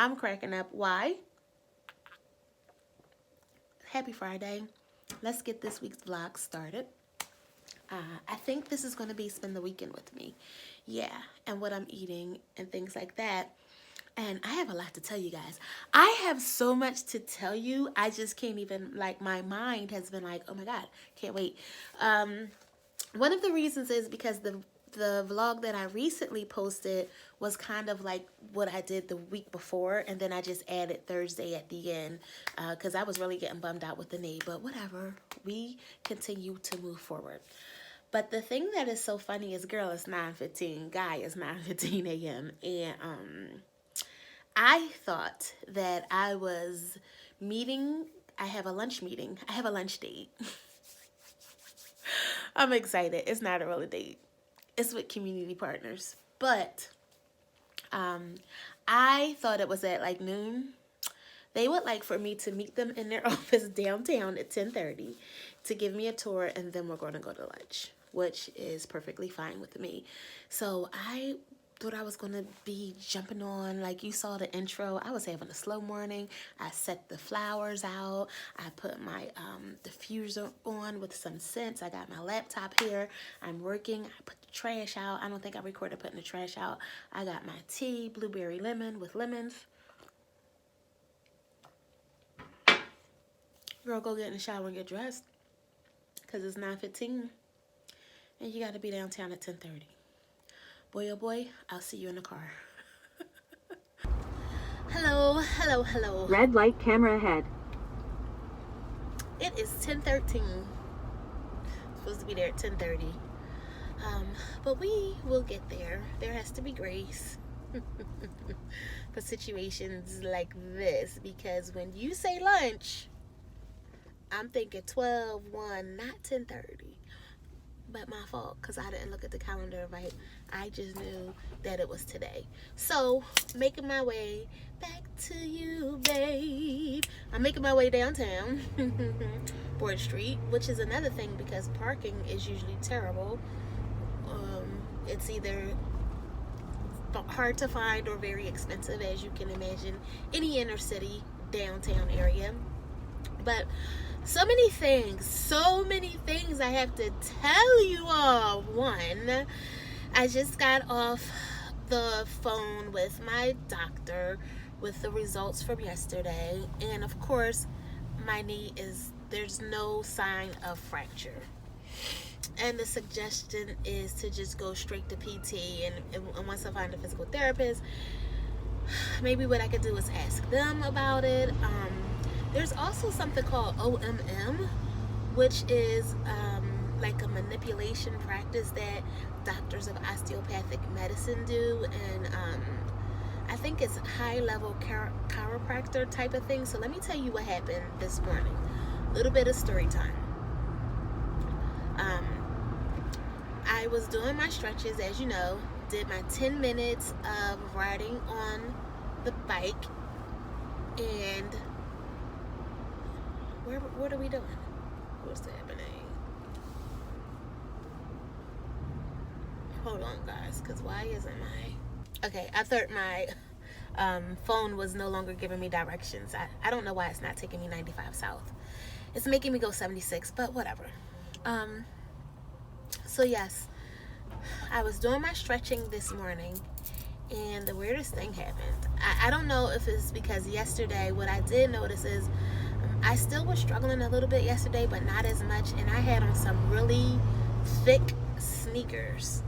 I'm cracking up. Why? Happy Friday. Let's get this week's vlog started. I think this is going to be spend the weekend with me. Yeah, and what I'm eating and things like that. And I have a lot to tell you guys. I have so much to tell you. I just can't even, like, my mind has been like, oh my God, can't wait. One of the reasons is because the vlog that I recently posted was kind of like what I did the week before, and then I just added Thursday at the end because I was really getting bummed out with the knee, but whatever, we continue to move forward. But the thing that is so funny is, girl, it's 9:15, guy, it's 9:15 a.m. and I thought that I was meeting, I have a lunch meeting, I have a lunch date. I'm excited. It's not a real date. It's with community partners. But I thought it was at like noon. They would like for me to meet them in their office downtown at 10:30 to give me a tour, and then we're going to go to lunch, which is perfectly fine with me. So I thought I was going to be jumping on, like you saw the intro. I was having a slow morning. I set the flowers out. I put my diffuser on with some scents. I got my laptop here. I'm working. I put the trash out. I don't think I recorded putting the trash out. I got my tea, blueberry lemon with lemons. Girl, go get in the shower and get dressed because it's 9:15 and you got to be downtown at 10:30. Boy, oh boy, I'll see you in the car. Hello, hello, hello. Red light, camera ahead. It is 10:13. Supposed to be there at 10:30. But we will get there. There has to be grace for situations like this, because when you say lunch, I'm thinking 12, 1, not 10:30. But my fault, because I didn't look at the calendar right. I just knew that it was today. So, making my way back to you, babe. I'm making my way downtown, Broad Street, which is another thing because parking is usually terrible. It's either hard to find or very expensive, as you can imagine, any inner city downtown area. But so many things I have to tell you all. One, I just got off the phone with my doctor with the results from yesterday, and of course my knee there's no sign of fracture, and the suggestion is to just go straight to PT, and once I find a physical therapist, maybe what I could do is ask them about it. There's also something called OMM, which is like a manipulation practice that doctors of osteopathic medicine do, and I think it's high-level chiropractor type of thing. So let me tell you what happened this morning. A little bit of story time. I was doing my stretches, as you know, did my 10 minutes of riding on the bike, and what are we doing? What's happening? Hold on, guys, because why isn't my... Okay, I thought my phone was no longer giving me directions. I don't know why it's not taking me 95 south. It's making me go 76, but whatever. So yes, I was doing my stretching this morning, and the weirdest thing happened. I don't know if it's because yesterday, what I did notice is I still was struggling a little bit yesterday, but not as much, and I had on some really thick sneakers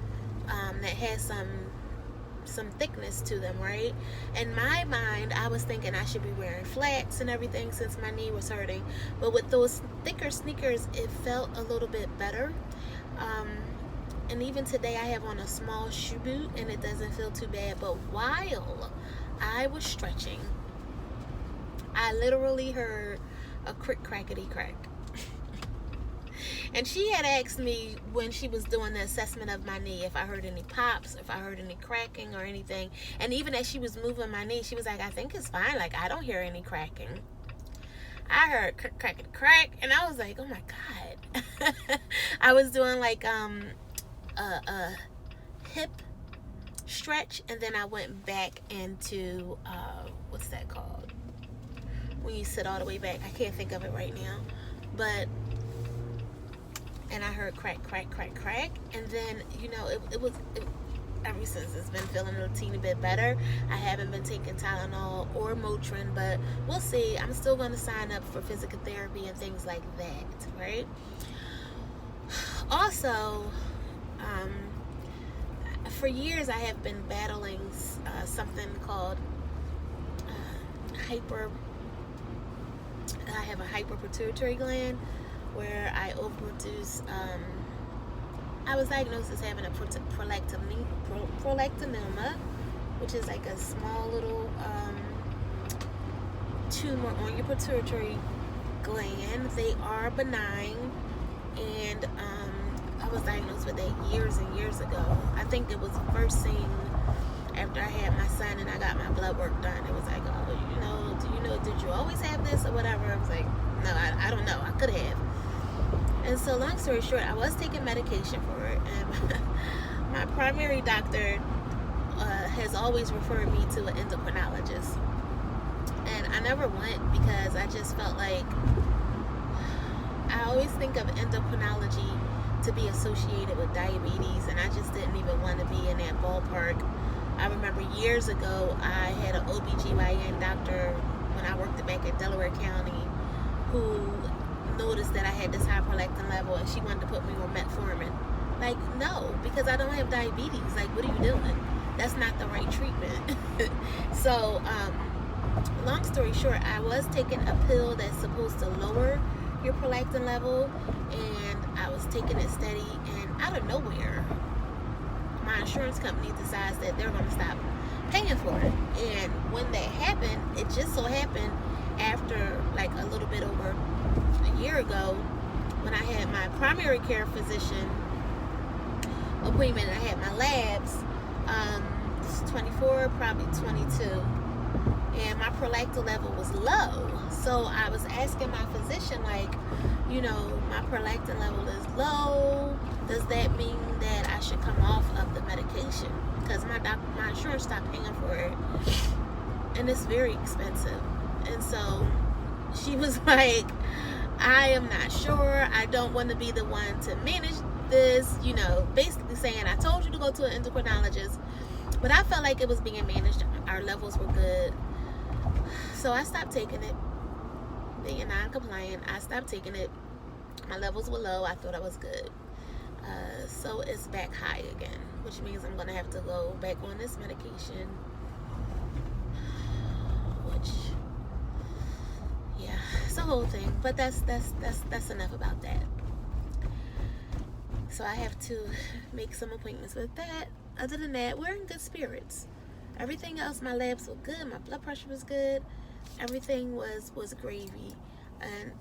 that had some thickness to them, right? In my mind, I was thinking I should be wearing flats and everything since my knee was hurting, but with those thicker sneakers, it felt a little bit better. And even today, I have on a small shoe boot, and it doesn't feel too bad. But while I was stretching, I literally heard a crackety crack. And she had asked me when she was doing the assessment of my knee if I heard any pops, if I heard any cracking or anything. And even as she was moving my knee, she was like, I think it's fine. Like, I don't hear any cracking. I heard crackety crack, and I was like, oh my God. I was doing like a hip stretch, and then I went back into what's that called? When you sit all the way back. I can't think of it right now, but and I heard crack, crack, crack, crack, and then ever since it's been feeling a teeny bit better. I haven't been taking Tylenol or Motrin, but we'll see. I'm still going to sign up for physical therapy and things like that, right? Also, for years I have been battling something called I have a hyperpituitary gland where I overproduce. I was diagnosed as having a prolactinoma, which is like a small little tumor on your pituitary gland. They are benign, and I was diagnosed with that years and years ago. I think it was first seen after I had my son and I got my blood work done. It was like, oh, did you always have this or whatever? I was like, no, I don't know. I could have. And so long story short, I was taking medication for it, and my primary doctor has always referred me to an endocrinologist. And I never went because I just felt like, I always think of endocrinology to be associated with diabetes, and I just didn't even want to be in that ballpark. I remember years ago, I had an OBGYN doctor when I worked back at Delaware County who noticed that I had this high prolactin level, and she wanted to put me on metformin. Like, no, because I don't have diabetes. Like, what are you doing? That's not the right treatment. So, long story short, I was taking a pill that's supposed to lower your prolactin level, and I was taking it steady, and out of nowhere, my insurance company decides that they're going to stop paying for it. And when that happened, it just so happened after like a little bit over a year ago, when I had my primary care physician appointment, I had my labs, 24, probably 22, and my prolactin level was low. So I was asking my physician, like, my prolactin level is low. Does that mean that I should come off of the medication? Because my insurance stopped paying for it, and it's very expensive. And so she was like, I am not sure. I don't want to be the one to manage this, basically saying, I told you to go to an endocrinologist, but I felt like it was being managed. Our levels were good. So I stopped taking it. Being non-compliant, I stopped taking it. My levels were low. I thought I was good. So it's back high again, which means I'm going to have to go back on this medication, which, yeah, it's a whole thing. But that's enough about that. So I have to make some appointments with that. Other than that, we're in good spirits. Everything else, my labs were good. My blood pressure was good. Everything was gravy. And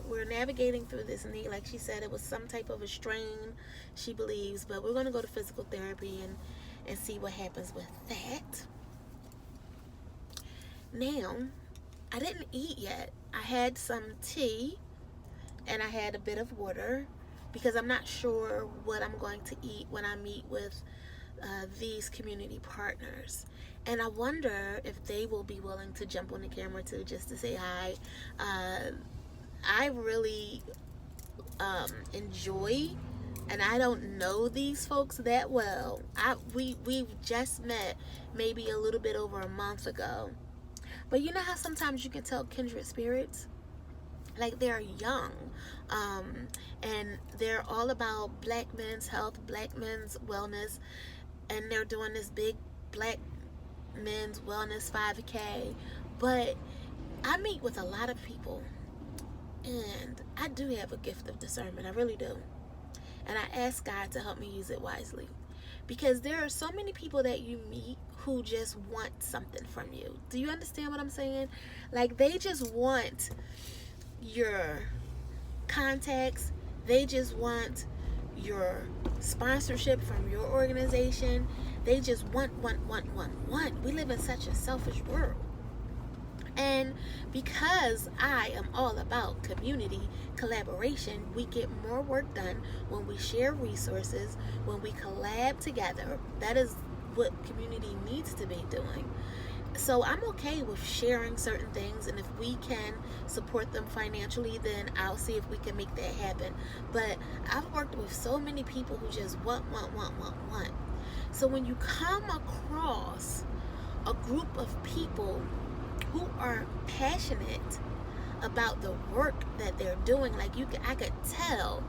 we're navigating through this knee. Like she said, it was some type of a strain, she believes. But we're going to go to physical therapy and see what happens with that. Now, I didn't eat yet. I had some tea and I had a bit of water because I'm not sure what I'm going to eat when I meet with these community partners. And I wonder if they will be willing to jump on the camera too, just to say hi. I really enjoy, and I don't know these folks that well. We've just met maybe a little bit over a month ago. But you know how sometimes you can tell kindred spirits? Like, they're young, and they're all about black men's health, black men's wellness, and they're doing this big black men's wellness 5K. But I meet with a lot of people, and I do have a gift of discernment. I really do. And I ask God to help me use it wisely, because there are so many people that you meet who just want something from you. Do you understand what I'm saying? Like, they just want your contacts. They just want your sponsorship from your organization. They just want. We live in such a selfish world. And because I am all about community collaboration, we get more work done when we share resources, when we collab together. That is what community needs to be doing. So I'm okay with sharing certain things, and if we can support them financially, then I'll see if we can make that happen. But I've worked with so many people who just want. So when you come across a group of people who are passionate about the work that they're doing, like I could tell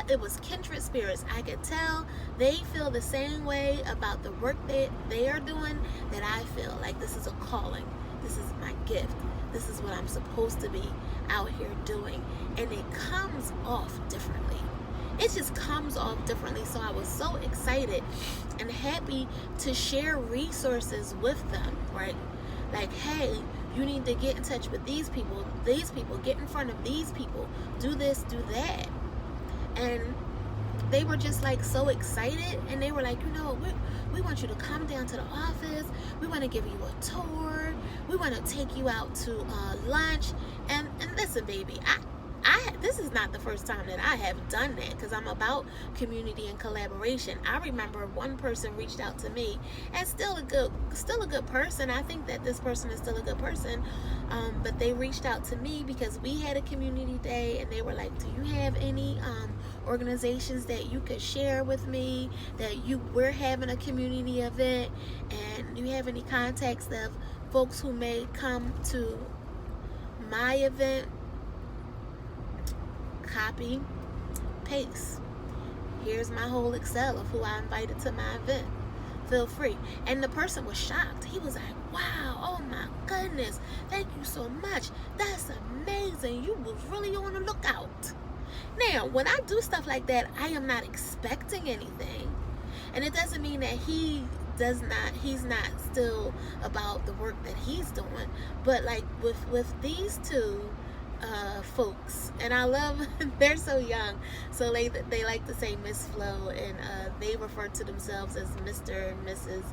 it was kindred spirits. I could tell they feel the same way about the work that they are doing that I feel. Like, this is a calling, this is my gift, this is what I'm supposed to be out here doing, and it comes off differently. It just comes off differently. So I was so excited and happy to share resources with them, right? Like, hey, you need to get in touch with these people, get in front of these people, do this, do that. And they were just like so excited, and they were like, you know, we want you to come down to the office, we want to give you a tour, we want to take you out to lunch. And listen, baby, this is not the first time that I have done that, because I'm about community and collaboration. I remember one person reached out to me, and still a good person. I think that this person is still a good person, but they reached out to me because we had a community day, and they were like, do you have any organizations that you could share with me, that we're having a community event, and you have any contacts of folks who may come to my event? Copy, paste. Here's my whole Excel of who I invited to my event. Feel free. And the person was shocked. He was like, wow, oh my goodness, thank you so much. That's amazing. You was really on the lookout. Now, when I do stuff like that, I am not expecting anything. And it doesn't mean that he's not still about the work that he's doing. But like with these two folks, and I love, they're so young, so they like to say Miss Flo, and they refer to themselves as Mr. and Mrs.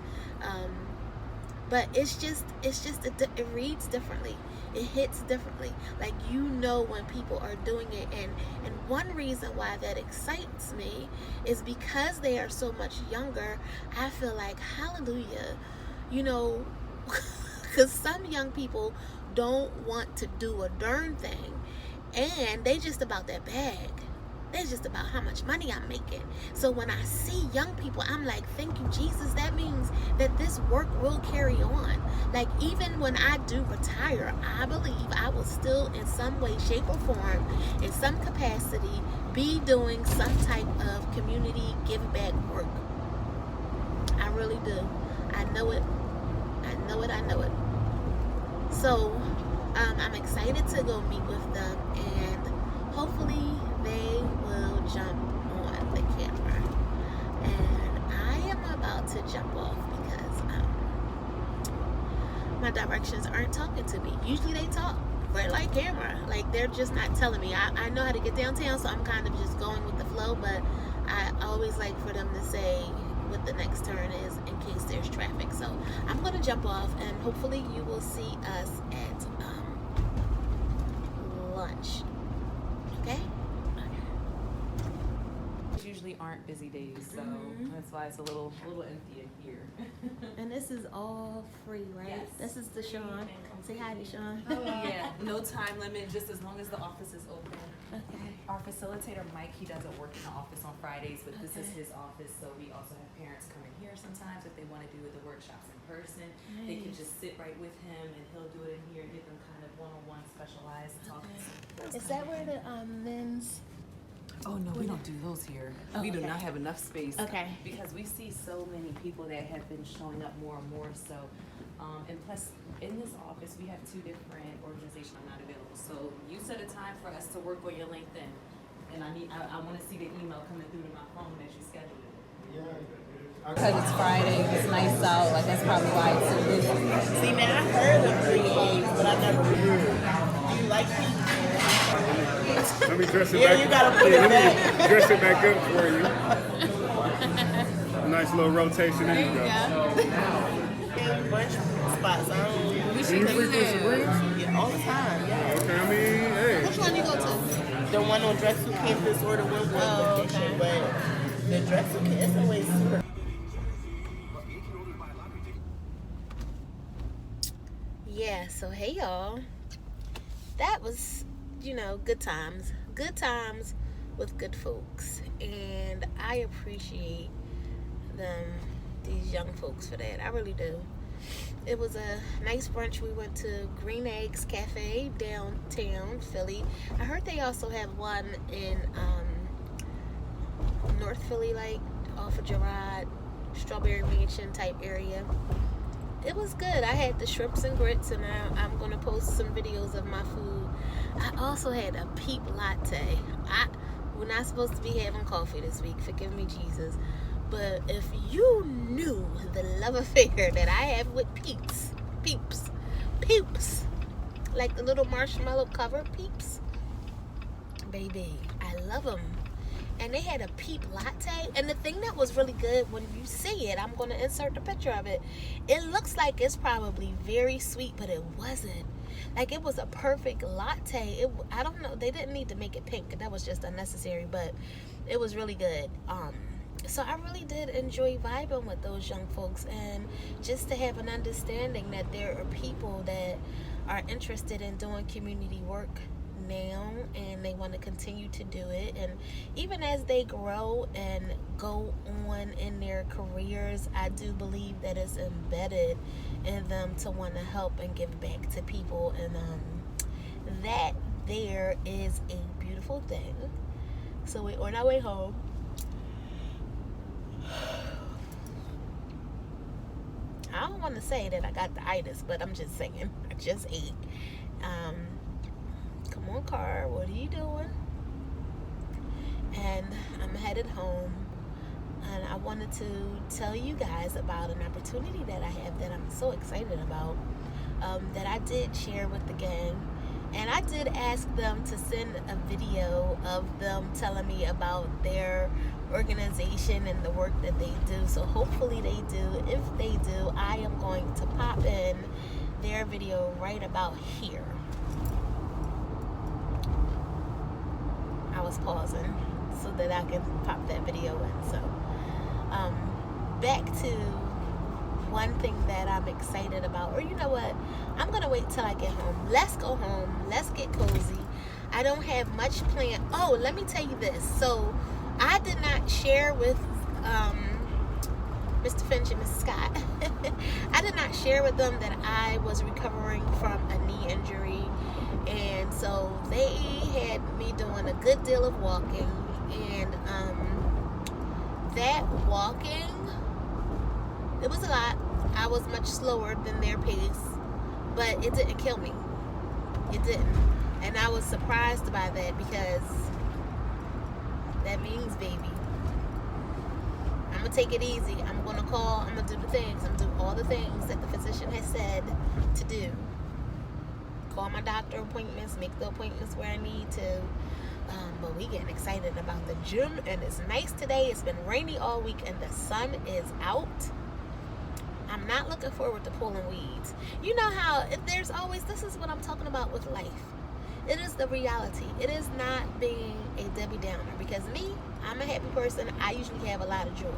But it reads differently, it hits differently. Like, you know when people are doing it, and one reason why that excites me is because they are so much younger. I feel like, hallelujah, you know, because some young people don't want to do a darn thing, and they just about that bag. They're just about how much money I'm making. So when I see young people, I'm like, thank you, Jesus. That means that this work will carry on. Like, even when I do retire, I believe I will still, in some way, shape, or form, in some capacity, be doing some type of community give back work. I really do. I know it. So I'm excited to go meet with them, and hopefully they will jump on the camera. And I am about to jump off because my directions aren't talking to me. Usually they talk. Red light, camera. Like, they're just not telling me. I know how to get downtown, so I'm kind of just going with the flow, but I always like for them to say what the next turn is in case there's traffic. So I'm going to jump off, and hopefully you will see us at lunch. Okay? Usually aren't busy days, so that's why it's a little empty in here. And this is all free, right? Yes. This is Deshawn. Say hi, Deshawn. Yeah, no time limit, just as long as the office is open. Okay. Our facilitator, Mike, he doesn't work in the office on Fridays, but this is his office, so we also have parents come in here sometimes if they want to do the workshops in person. Nice. They can just sit right with him, and he'll do it in here, give them kind of one-on-one specialized talking. Is that where the men's... Oh no, we don't do those here. We do not have enough space. Okay. Because we see so many people that have been showing up more and more. So, and plus, in this office, we have 2 different organizations are not available. So you set a time for us to work on your LinkedIn, and I want to see the email coming through to my phone as you schedule it. Because it's Friday, it's nice out, like that's probably why it's so busy. See, now I heard of 3 days, but I never heard. Do you like me? Let me dress it Yeah, back. you gotta put it let back. me dress it back up for you. Nice little rotation. There you go. And bunch spots. I don't. Do you frequent Sabrina's? Yeah, all the time. Yeah. Okay, I mean, hey. Which one you go to? The one on Drexel campus or the one with location, but the Drexel campus is always super. So hey y'all, that was, good times with good folks, and I appreciate these young folks for that. I really do. It was a nice brunch. We went to Green Eggs Cafe downtown Philly. I heard they also have one in North Philly, like off of Girard, Strawberry Mansion type area. It was good. I had the shrimps and grits, and I'm going to post some videos of my food. I also had a peep latte. We're not supposed to be having coffee this week. Forgive me, Jesus. But if you knew the love affair that I have with peeps, like the little marshmallow cover peeps, baby, I love them. And they had a peep latte, and the thing that was really good, when you see it, I'm going to insert the picture of it. It looks like it's probably very sweet, but it wasn't. Like, it was a perfect latte. I don't know, they didn't need to make it pink. That was just unnecessary, but it was really good. So I really did enjoy vibing with those young folks, and just to have an understanding that there are people that are interested in doing community work now, and they want to continue to do it. And even as they grow and go on in their careers, I do believe that it's embedded in them to want to help and give back to people, and that there is a beautiful thing. So we're on our way home. I don't want to say that I got the itis, but I'm just saying, I just ate. Come on, car, what are you doing? And I'm headed home, and I wanted to tell you guys about an opportunity that I have that I'm so excited about, that I did share with the gang. And I did ask them to send a video of them telling me about their organization and the work that they do. So hopefully they do. If they do, I am going to pop in their video right about here. I was pausing so that I can pop that video in. So back to one thing that I'm excited about, or you know what, I'm gonna wait till I get home. Let's go home, let's get cozy. I don't have much planned. Oh, let me tell you this. So I did not share with Mr. Finch and Mrs. Scott I did not share with them that I was recovering from a knee injury, and so they had me doing a good deal of walking, and that walking, it was a lot. I was much slower than their pace, but it didn't kill me. It didn't. And I was surprised by that, because that means, baby, I'm going to take it easy. I'm going to call. I'm going to do the things. I'm going to do all the things that the physician has said to do. Call my doctor appointments, make the appointments where I need to. But we getting excited about the gym, and it's nice today. It's been rainy all week, and the sun is out. I'm not looking forward to pulling weeds. You know how there's always, this is what I'm talking about with life. It is the reality. It is not being a Debbie Downer, because me, I'm a happy person. I usually have a lot of joy.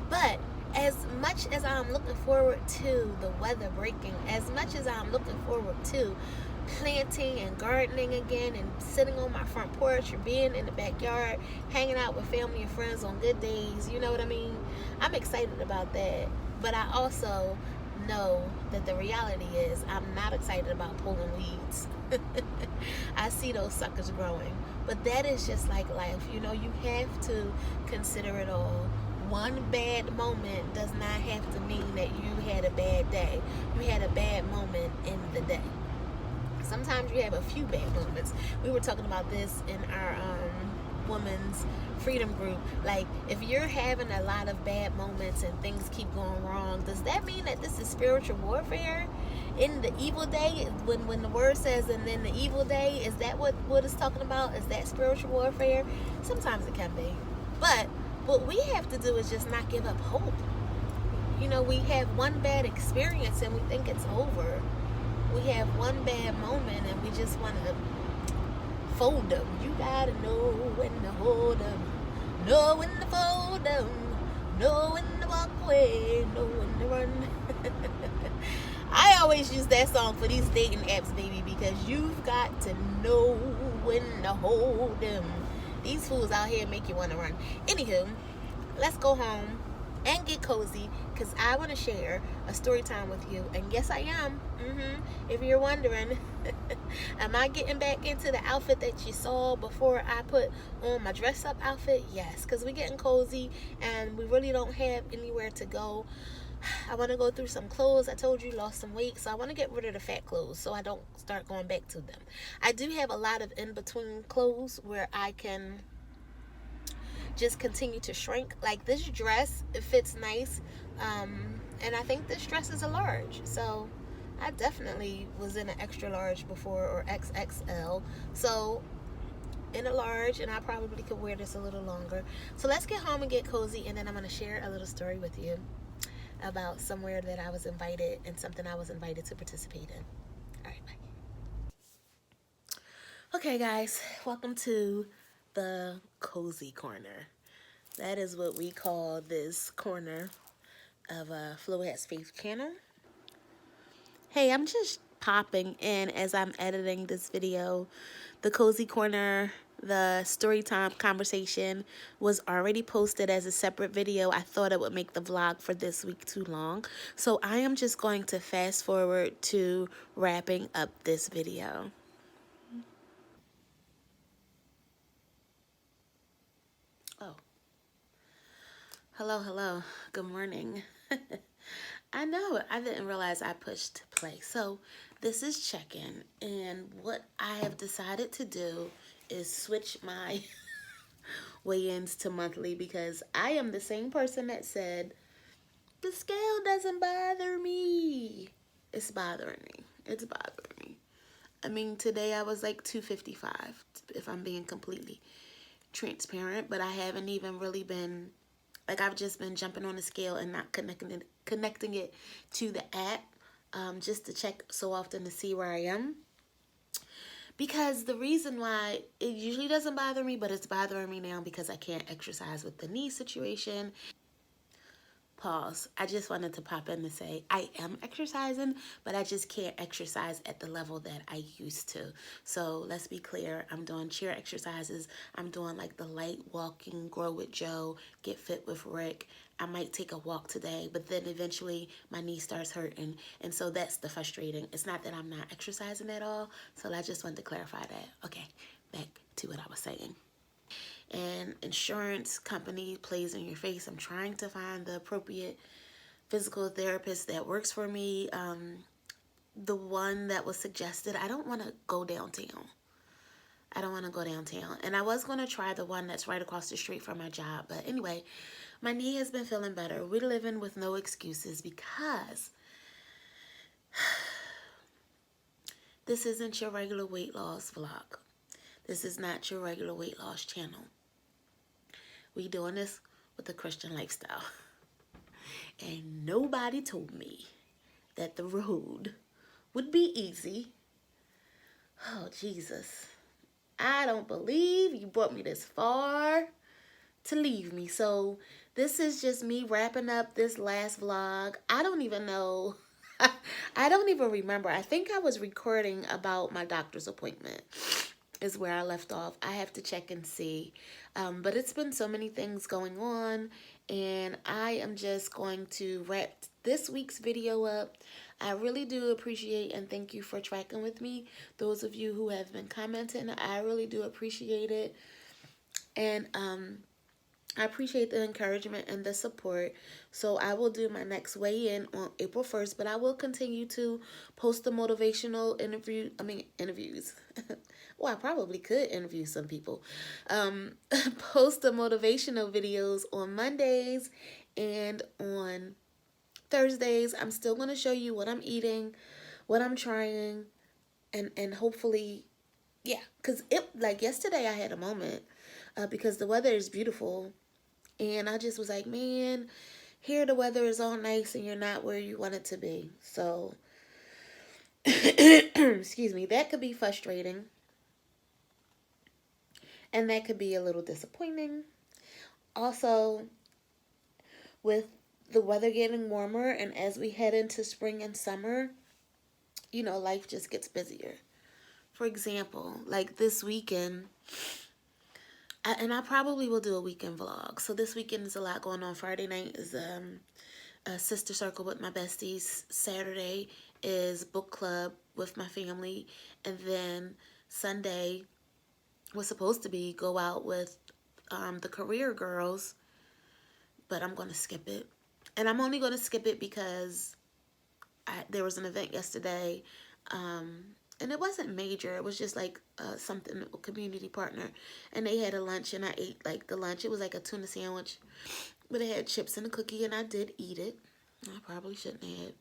But as much as I'm looking forward to the weather breaking, as much as I'm looking forward to planting and gardening again, and sitting on my front porch, or being in the backyard, hanging out with family and friends on good days, you know what I mean? I'm excited about that. But I also know that the reality is I'm not excited about pulling weeds. I see those suckers growing. But that is just like life. You know, you have to consider it all. One bad moment does not have to mean that you had a bad day. You had a bad moment in the day. Sometimes you have a few bad moments. We were talking about this in our women's freedom group. Like, if you're having a lot of bad moments and things keep going wrong, does that mean that this is spiritual warfare? In the evil day, when the word says, and then the evil day, is that what it's talking about? Is that spiritual warfare? Sometimes it can be. But what we have to do is just not give up hope. You know, we have one bad experience and we think it's over. We have one bad moment and we just want to fold them. You gotta know when to hold them, know when to fold them, know when to walk away, know when to run. I always use that song for these dating apps, baby, because you've got to know when to hold them. These fools out here make you want to run. Anywho, let's go home and get cozy, because I want to share a story time with you. And yes, I am. If you're wondering, am I getting back into the outfit that you saw before I put on my dress up outfit? Yes, because we're getting cozy and we really don't have anywhere to go. I want to go through some clothes. I told you, lost some weight, so I want to get rid of the fat clothes so I don't start going back to them. I do have a lot of in-between clothes where I can just continue to shrink. Like this dress, it fits nice, and I think this dress is a large, so I definitely was in an extra large before, or XXL, so in a large, and I probably could wear this a little longer. So let's get home and get cozy, and then I'm going to share a little story with you about somewhere that I was invited and something I was invited to participate in. All right, bye. Okay, guys, welcome to the cozy corner. That is what we call this corner of Flo Has Faith channel. Hey, I'm just popping in as I'm editing this video. The cozy corner, the story time conversation was already posted as a separate video. I thought it would make the vlog for this week too long, so I am just going to fast forward to wrapping up this video. Oh. Hello. Good morning. I know, I didn't realize I pushed play. So this is check-in, and what I have decided to do is switch my weigh-ins to monthly, because I am the same person that said, the scale doesn't bother me. It's bothering me. It's bothering me. I mean, today I was like 255, if I'm being completely transparent, but I haven't even really been, like, I've just been jumping on the scale and not connecting it to the app, just to check so often to see where I am. Because the reason why it usually doesn't bother me, but it's bothering me now because I can't exercise with the knee situation. Pause. I just wanted to pop in to say I am exercising, but I just can't exercise at the level that I used to. So let's be clear. I'm doing chair exercises. I'm doing like the light walking, grow with Joe, get fit with Rick. I might take a walk today, but then eventually my knee starts hurting. And so that's the frustrating. It's not that I'm not exercising at all. So I just wanted to clarify that. Okay, back to what I was saying. And insurance company plays in your face. I'm trying to find the appropriate physical therapist that works for me. The one that was suggested, I don't want to go downtown. And I was going to try the one that's right across the street from my job. But anyway, my knee has been feeling better. We're living with no excuses, because this isn't your regular weight loss vlog. This is not your regular weight loss channel. We doing this with a Christian lifestyle. And nobody told me that the road would be easy. Oh, Jesus. I don't believe you brought me this far to leave me. So this is just me wrapping up this last vlog. I don't even know. I don't even remember. I think I was recording about my doctor's appointment is where I left off. I have to check and see. But it's been so many things going on, and I am just going to wrap this week's video up. I really do appreciate and thank you for tracking with me. Those of you who have been commenting, I really do appreciate it. And I appreciate the encouragement and the support. So I will do my next weigh-in on April 1st, but I will continue to post the motivational interviews. Well, I probably could interview some people. Post the motivational videos on Mondays and on Thursdays. I'm still going to show you what I'm eating, what I'm trying, and hopefully, yeah. Because like yesterday I had a moment because the weather is beautiful. And I just was like, man, here the weather is all nice and you're not where you want it to be. So, excuse me, that could be frustrating. And that could be a little disappointing. Also, with the weather getting warmer and as we head into spring and summer, you know, life just gets busier. For example, like this weekend, and I probably will do a weekend vlog. So this weekend is a lot going on. Friday night is a sister circle with my besties. Saturday is book club with my family. And then Sunday was supposed to be go out with the career girls, but I'm going to skip it. And I'm only going to skip it because there was an event yesterday, and it wasn't major. It was just like something, a community partner, and they had a lunch, and I ate like the lunch. It was like a tuna sandwich, but it had chips and a cookie, and I did eat it. I probably shouldn't have.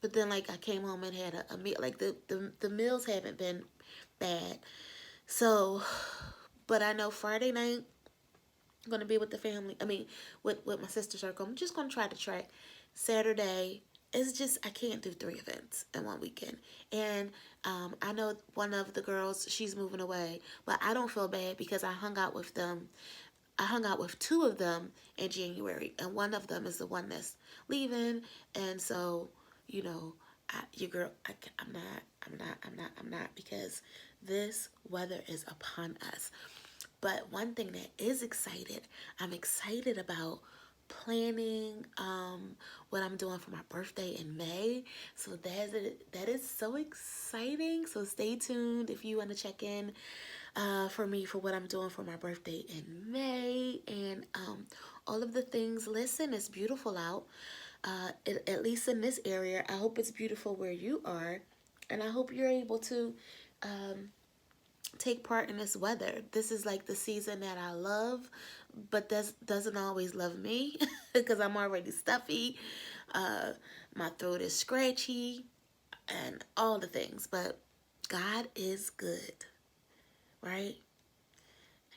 But then like I came home and had a meal. Like the meals haven't been bad. So, but I know Friday night I'm going to be with the family. I mean, with my sister circle. I'm just going to try to track. Saturday, it's just, I can't do 3 events in one weekend. And I know one of the girls, she's moving away. But I don't feel bad because I hung out with them. I hung out with 2 of them in January. And one of them is the one that's leaving. And so, you know, I'm not because this weather is upon us. But one thing that is I'm excited about planning what I'm doing for my birthday in May. So that is so exciting. So stay tuned if you want to check in for me for what I'm doing for my birthday in May. And all of the things. Listen, it's beautiful out. At least in this area. I hope it's beautiful where you are. And I hope you're able to take part in this weather. This is like the season that I love, but doesn't always love me because I'm already stuffy. My throat is scratchy and all the things, but God is good, right?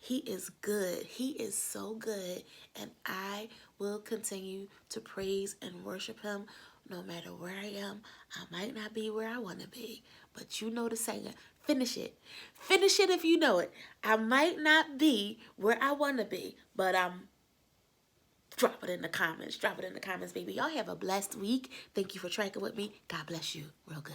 He is good. He is so good, and I will continue to praise and worship him no matter where I am. I might not be where I want to be, but you know the saying. Finish it. Finish it if you know it. I might not be where I want to be, but drop it in the comments. Drop it in the comments, baby. Y'all have a blessed week. Thank you for tracking with me. God bless you real good.